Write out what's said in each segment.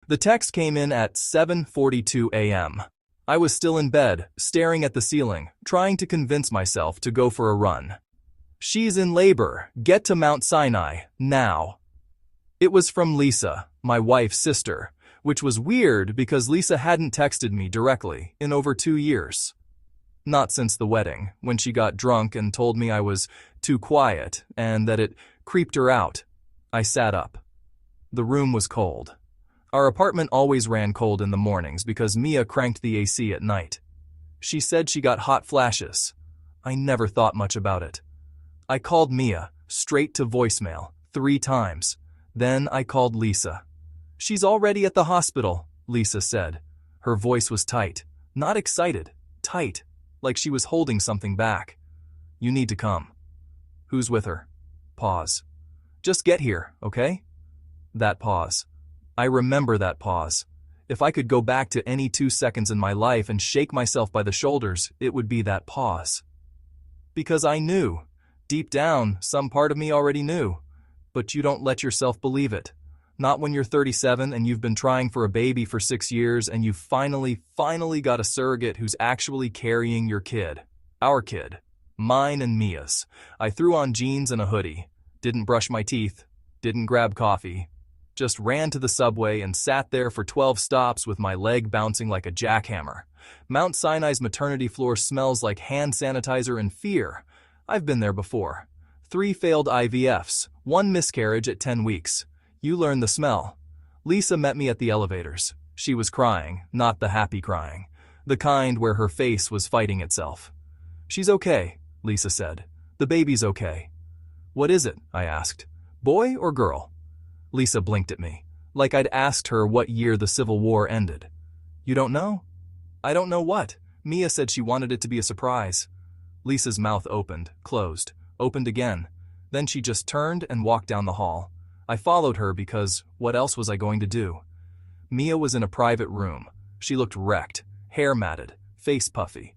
The text came in at 7:42 a.m. I was still in bed, staring at the ceiling, trying to convince myself to go for a run. "She's in labor. Get to Mount Sinai, now." It was from Lisa, my wife's sister, which was weird because Lisa hadn't texted me directly in over 2 years. Not since the wedding, when she got drunk and told me I was too quiet and that it creeped her out. I sat up. The room was cold. Our apartment always ran cold in the mornings because Mia cranked the AC at night. She said she got hot flashes. I never thought much about it. I called Mia, straight to voicemail, 3 times. Then I called Lisa. "She's already at the hospital," Lisa said. Her voice was tight, not excited, tight, like she was holding something back. "You need to come." "Who's with her?" Pause. "Just get here, okay?" That pause. I remember that pause. If I could go back to any 2 seconds in my life and shake myself by the shoulders, it would be that pause. Because I knew. Deep down, some part of me already knew. But you don't let yourself believe it. Not when you're 37 and you've been trying for a baby for 6 years and you finally got a surrogate who's actually carrying your kid. Our kid. Mine and Mia's. I threw on jeans and a hoodie. Didn't brush my teeth. Didn't grab coffee. Just ran to the subway and sat there for 12 stops with my leg bouncing like a jackhammer. Mount Sinai's maternity floor smells like hand sanitizer and fear. I've been there before. 3 failed IVFs, 1 miscarriage at 10 weeks. You learn the smell. Lisa met me at the elevators. She was crying, not the happy crying. The kind where her face was fighting itself. "She's okay," Lisa said. "The baby's okay." "What is it?" I asked. "Boy or girl?" Lisa blinked at me, like I'd asked her what year the Civil War ended. "You don't know?" "I don't know what. Mia said she wanted it to be a surprise." Lisa's mouth opened, closed, opened again. Then she just turned and walked down the hall. I followed her because what else was I going to do? Mia was in a private room. She looked wrecked, hair matted, face puffy.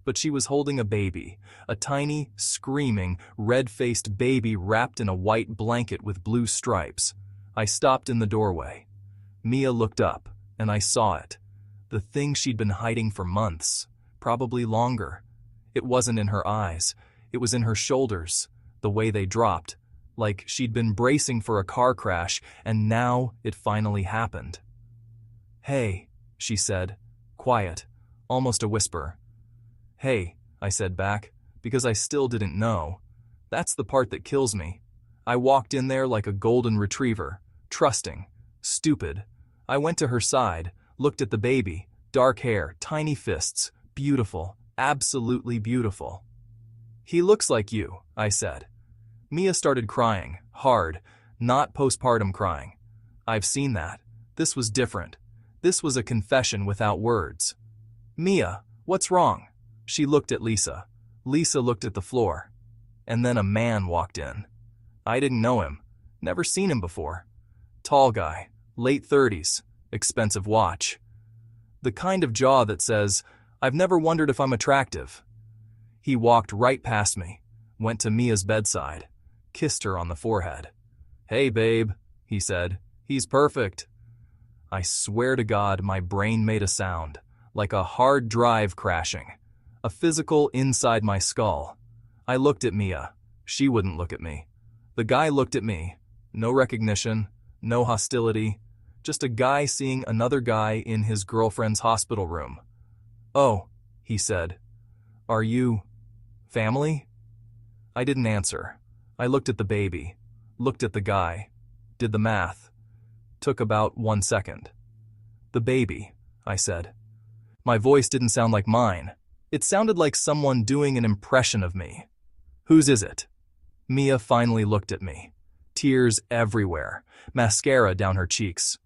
But she was holding a baby, a tiny, screaming, red-faced baby wrapped in a white blanket with blue stripes. I stopped in the doorway. Mia looked up, and I saw it. The thing she'd been hiding for months, probably longer. It wasn't in her eyes. It was in her shoulders, the way they dropped, like she'd been bracing for a car crash, and now it finally happened. "Hey," she said, quiet, almost a whisper. "Hey," I said back, because I still didn't know. That's the part that kills me. I walked in there like a golden retriever, trusting, stupid. I went to her side, looked at the baby, dark hair, tiny fists, beautiful, absolutely beautiful. "He looks like you," I said. Mia started crying, hard, not postpartum crying. I've seen that. This was different. This was a confession without words. "Mia, what's wrong?" She looked at Lisa. Lisa looked at the floor. And then a man walked in. I didn't know him. Never seen him before. Tall guy, late 30s, expensive watch. The kind of jaw that says, "I've never wondered if I'm attractive." He walked right past me, went to Mia's bedside, kissed her on the forehead. "Hey, babe," he said. "He's perfect." I swear to God, my brain made a sound, like a hard drive crashing, a physical inside my skull. I looked at Mia. She wouldn't look at me. The guy looked at me. No recognition, no hostility, just a guy seeing another guy in his girlfriend's hospital room. "Oh," he said. "Are you family?" I didn't answer. I looked at the baby, looked at the guy, did the math. Took about 1 second. "The baby," I said. My voice didn't sound like mine. It sounded like someone doing an impression of me. "Whose is it?" Mia finally looked at me. Tears everywhere, mascara down her cheeks.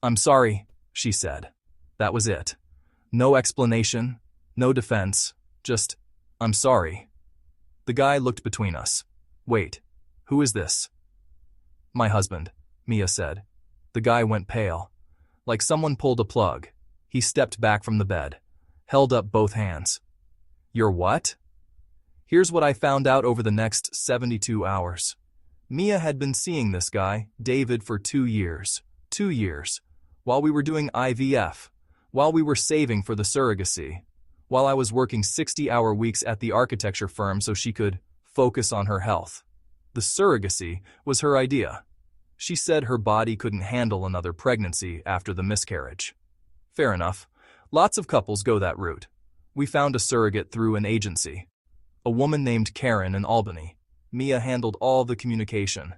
"I'm sorry," she said. That was it. No explanation, no defense, just, "I'm sorry." The guy looked between us. "Wait, who is this?" "My husband," Mia said. The guy went pale. Like someone pulled a plug. He stepped back from the bed, held up both hands. "You're what?" Here's what I found out over the next 72 hours. Mia had been seeing this guy, David, for 2 years. 2 years. while we were doing IVF, while we were saving for the surrogacy, while I was working 60-hour weeks at the architecture firm so she could focus on her health. The surrogacy was her idea. She said her body couldn't handle another pregnancy after the miscarriage. Fair enough. Lots of couples go that route. We found a surrogate through an agency. A woman named Karen in Albany. Mia handled all the communication.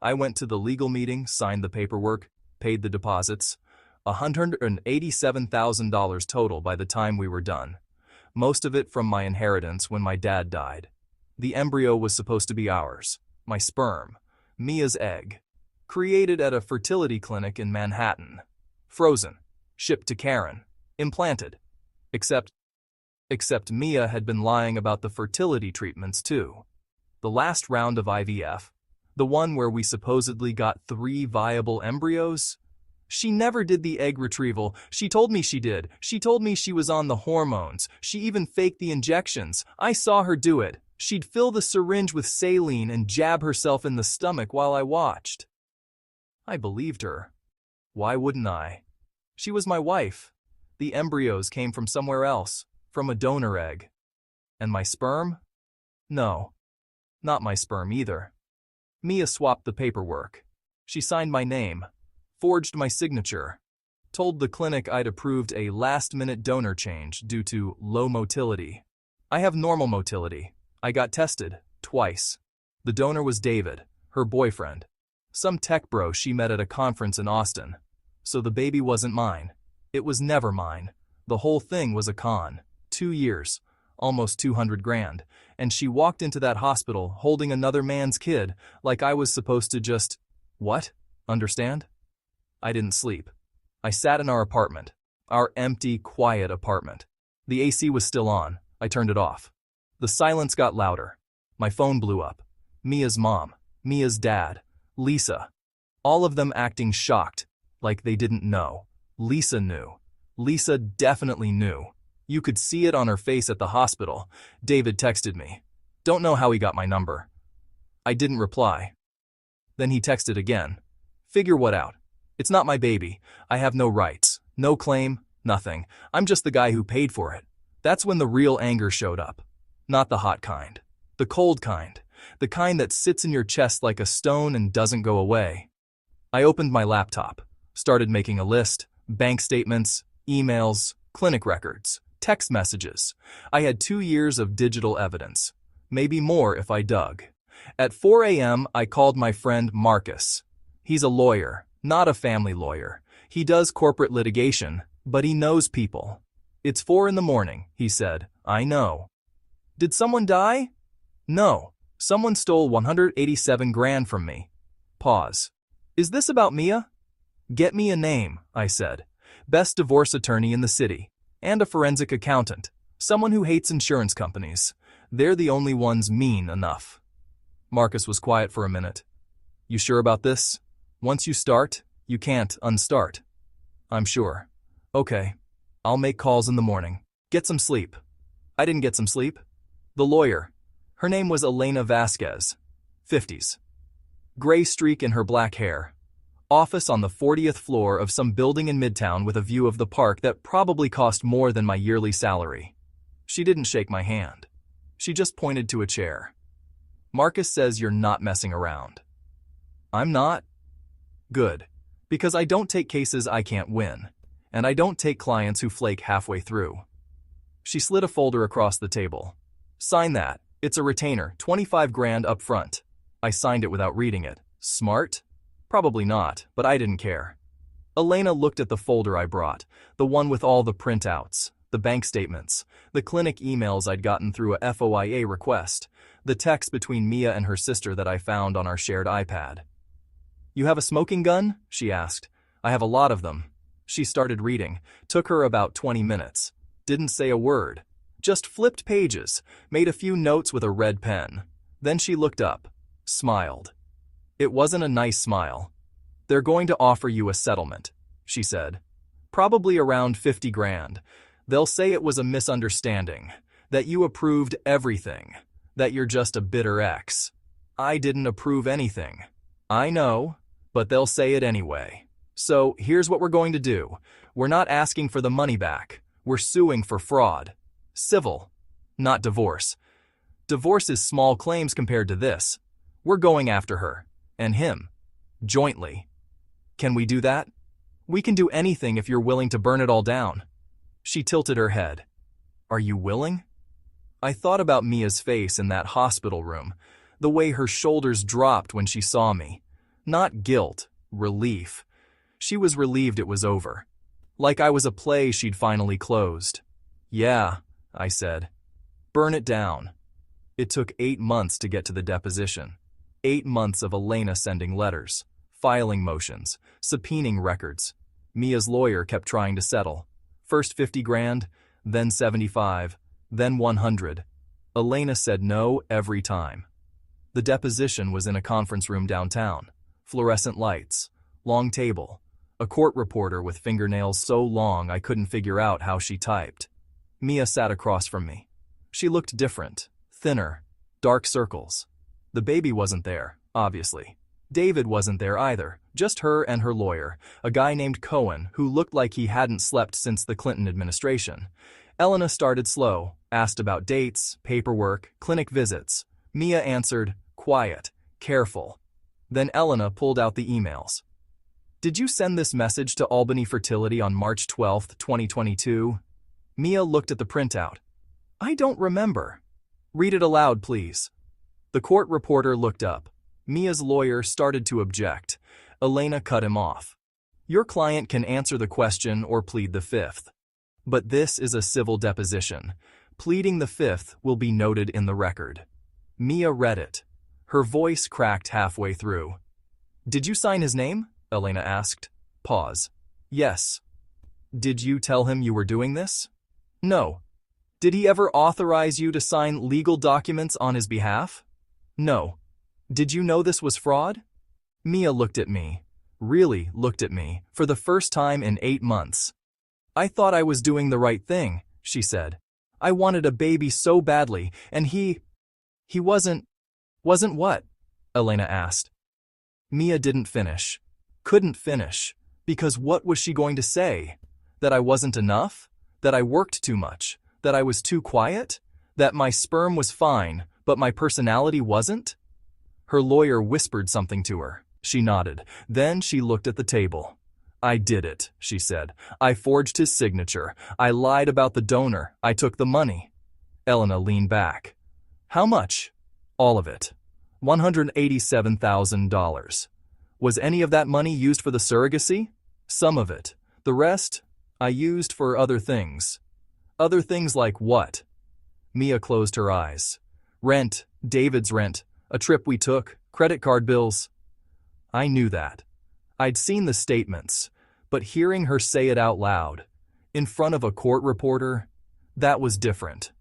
I went to the legal meeting, signed the paperwork, paid the deposits. $187,000 total by the time we were done. Most of it from my inheritance when my dad died. The embryo was supposed to be ours. My sperm. Mia's egg. Created at a fertility clinic in Manhattan. Frozen. Shipped to Karen. Implanted. Except Mia had been lying about the fertility treatments too. The last round of IVF, the one where we supposedly got 3 viable embryos, she never did the egg retrieval. She told me she did. She told me she was on the hormones. She even faked the injections. I saw her do it. She'd fill the syringe with saline and jab herself in the stomach while I watched. I believed her. Why wouldn't I? She was my wife. The embryos came from somewhere else, from a donor egg. And my sperm? No, not my sperm either. Mia swapped the paperwork. She signed my name, forged my signature, told the clinic I'd approved a last-minute donor change due to low motility. I have normal motility. I got tested, twice. The donor was David, her boyfriend. Some tech bro she met at a conference in Austin. So the baby wasn't mine. It was never mine. The whole thing was a con. 2 years, almost 200 grand, and she walked into that hospital holding another man's kid like I was supposed to just, what? Understand? I didn't sleep. I sat in our apartment, our empty, quiet apartment. The AC was still on. I turned it off. The silence got louder. My phone blew up. Mia's mom, Mia's dad, Lisa. All of them acting shocked, like they didn't know. Lisa knew. Lisa definitely knew. You could see it on her face at the hospital. David texted me. Don't know how he got my number. I didn't reply. Then he texted again. Figure what out. It's not my baby. I have no rights, no claim, nothing. I'm just the guy who paid for it. That's when the real anger showed up. Not the hot kind. The cold kind. The kind that sits in your chest like a stone and doesn't go away. I opened my laptop, started making a list, bank statements, emails, clinic records, text messages. I had 2 years of digital evidence. Maybe more if I dug. At 4 a.m., I called my friend Marcus. He's a lawyer, not a family lawyer. He does corporate litigation, but he knows people. It's 4 in the morning, he said. I know. Did someone die? No. Someone stole 187 grand from me. Pause. Is this about Mia? Get me a name, I said. Best divorce attorney in the city. And a forensic accountant. Someone who hates insurance companies. They're the only ones mean enough. Marcus was quiet for a minute. You sure about this? Once you start, you can't unstart. I'm sure. Okay. I'll make calls in the morning. Get some sleep. I didn't get some sleep. The lawyer. Her name was Elena Vasquez. 50s. Gray streak in her black hair. Office on the 40th floor of some building in Midtown with a view of the park that probably cost more than my yearly salary. She didn't shake my hand. She just pointed to a chair. Marcus says you're not messing around. I'm not. Good. Because I don't take cases I can't win. And I don't take clients who flake halfway through. She slid a folder across the table. Sign that. It's a retainer, 25 grand up front. I signed it without reading it. Smart? Probably not, but I didn't care. Elena looked at the folder I brought, the one with all the printouts, the bank statements, the clinic emails I'd gotten through a FOIA request, the text between Mia and her sister that I found on our shared iPad. You have a smoking gun? She asked. I have a lot of them. She started reading. Took her about 20 minutes. Didn't say a word. Just flipped pages, made a few notes with a red pen. Then she looked up, smiled. It wasn't a nice smile. They're going to offer you a settlement, she said. Probably around 50 grand. They'll say it was a misunderstanding, that you approved everything, that you're just a bitter ex. I didn't approve anything. I know, but they'll say it anyway. So here's what we're going to do. We're not asking for the money back. We're suing for fraud. Civil, not divorce. Divorce is small claims compared to this. We're going after her. And him. Jointly. Can we do that? We can do anything if you're willing to burn it all down. She tilted her head. Are you willing? I thought about Mia's face in that hospital room, the way her shoulders dropped when she saw me. Not guilt, relief. She was relieved it was over. Like I was a play she'd finally closed. Yeah, I said. Burn it down. It took 8 months to get to the deposition. 8 months of Elena sending letters, filing motions, subpoenaing records. Mia's lawyer kept trying to settle. First 50 grand, then 75, then 100. Elena said no every time. The deposition was in a conference room downtown. Fluorescent lights, long table, a court reporter with fingernails so long I couldn't figure out how she typed. Mia sat across from me. She looked different, thinner, dark circles. The baby wasn't there, obviously. David wasn't there either, just her and her lawyer, a guy named Cohen who looked like he hadn't slept since the Clinton administration. Elena started slow, asked about dates, paperwork, clinic visits. Mia answered, quiet, careful. Then Elena pulled out the emails. Did you send this message to Albany Fertility on March 12, 2022? Mia looked at the printout. I don't remember. Read it aloud, please. The court reporter looked up. Mia's lawyer started to object. Elena cut him off. Your client can answer the question or plead the fifth. But this is a civil deposition. Pleading the fifth will be noted in the record. Mia read it. Her voice cracked halfway through. Did you sign his name? Elena asked. Pause. Yes. Did you tell him you were doing this? No. Did he ever authorize you to sign legal documents on his behalf? No. Did you know this was fraud? Mia looked at me. Really looked at me, for the first time in 8 months. I thought I was doing the right thing, she said. I wanted a baby so badly, and he wasn't what? Elena asked. Mia didn't finish. Couldn't finish. Because what was she going to say? That I wasn't enough? That I worked too much? That I was too quiet? That my sperm was fine, but my personality wasn't? Her lawyer whispered something to her. She nodded. Then she looked at the table. I did it, she said. I forged his signature. I lied about the donor. I took the money. Elena leaned back. How much? All of it. $187,000. Was any of that money used for the surrogacy? Some of it. The rest, I used for other things. Other things like what? Mia closed her eyes. Rent, David's rent, a trip we took, credit card bills. I knew that. I'd seen the statements, but hearing her say it out loud, in front of a court reporter, that was different.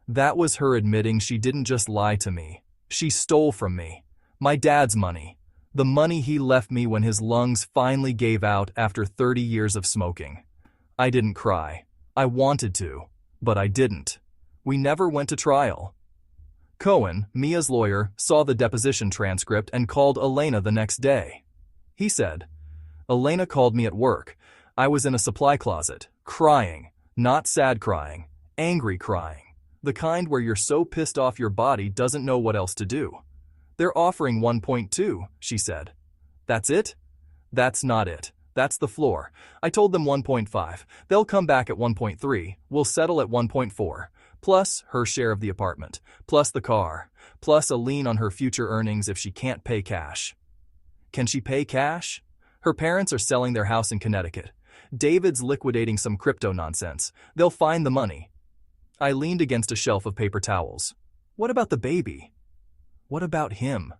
That was her admitting she didn't just lie to me. She stole from me. My dad's money. The money he left me when his lungs finally gave out after 30 years of smoking. I didn't cry. I wanted to, but I didn't. We never went to trial. Cohen, Mia's lawyer, saw the deposition transcript and called Elena the next day. He said, Elena called me at work. I was in a supply closet, crying, not sad crying, angry crying. The kind where you're so pissed off your body doesn't know what else to do. They're offering 1.2, she said. That's it? That's not it. That's the floor. I told them 1.5. They'll come back at 1.3. We'll settle at 1.4. Plus her share of the apartment. Plus the car. Plus a lien on her future earnings if she can't pay cash. Can she pay cash? Her parents are selling their house in Connecticut. David's liquidating some crypto nonsense. They'll find the money. I leaned against a shelf of paper towels. What about the baby? What about him?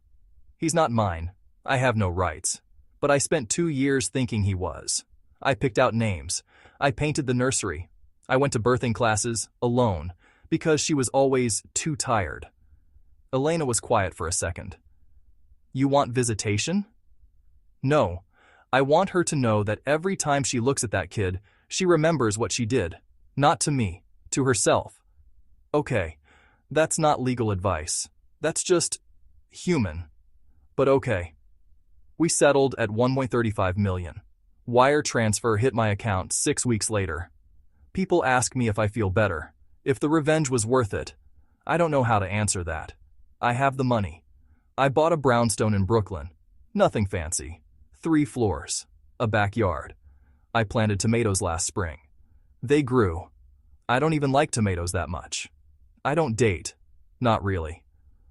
He's not mine. I have no rights. But I spent 2 years thinking he was. I picked out names. I painted the nursery. I went to birthing classes, alone, because she was always too tired. Elena was quiet for a second. You want visitation? No. I want her to know that every time she looks at that kid, she remembers what she did. Not to me. To herself. Okay, that's not legal advice. That's just human. But okay. We settled at $1.35 million. Wire transfer hit my account 6 weeks later. People ask me if I feel better, if the revenge was worth it. I don't know how to answer that. I have the money. I bought a brownstone in Brooklyn. Nothing fancy. 3 floors. A backyard. I planted tomatoes last spring. They grew. I don't even like tomatoes that much. I don't date. Not really.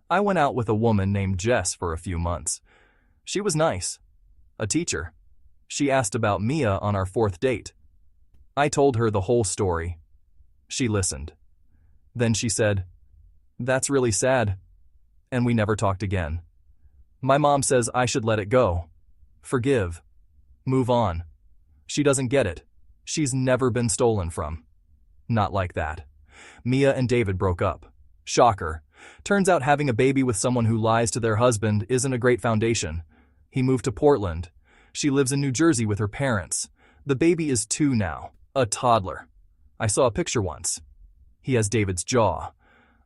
I went out with a woman named Jess for a few months. She was nice. A teacher. She asked about Mia on our 4th date. I told her the whole story. She listened. Then she said, "That's really sad." And we never talked again. My mom says I should let it go. Forgive. Move on. She doesn't get it. She's never been stolen from. Not like that. Mia and David broke up. Shocker. Turns out having a baby with someone who lies to their husband isn't a great foundation. He moved to Portland. She lives in New Jersey with her parents. The baby is 2 now, a toddler. I saw a picture once. He has David's jaw.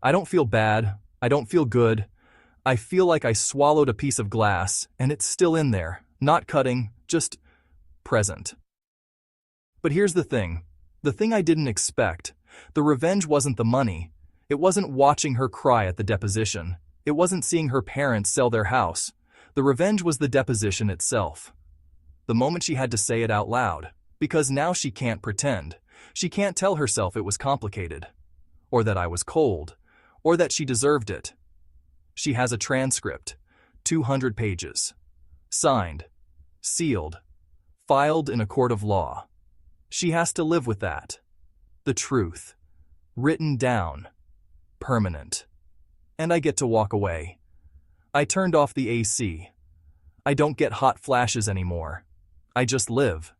I don't feel bad. I don't feel good. I feel like I swallowed a piece of glass and it's still in there, not cutting, just present. But here's the thing I didn't expect. The revenge wasn't the money. It wasn't watching her cry at the deposition. It wasn't seeing her parents sell their house. The revenge was the deposition itself. The moment she had to say it out loud, because now she can't pretend. She can't tell herself it was complicated, or that I was cold, or that she deserved it. She has a transcript, 200 pages, signed, sealed, filed in a court of law. She has to live with that. The truth, written down, permanent. And I get to walk away. I turned off the AC. I don't get hot flashes anymore. I just live.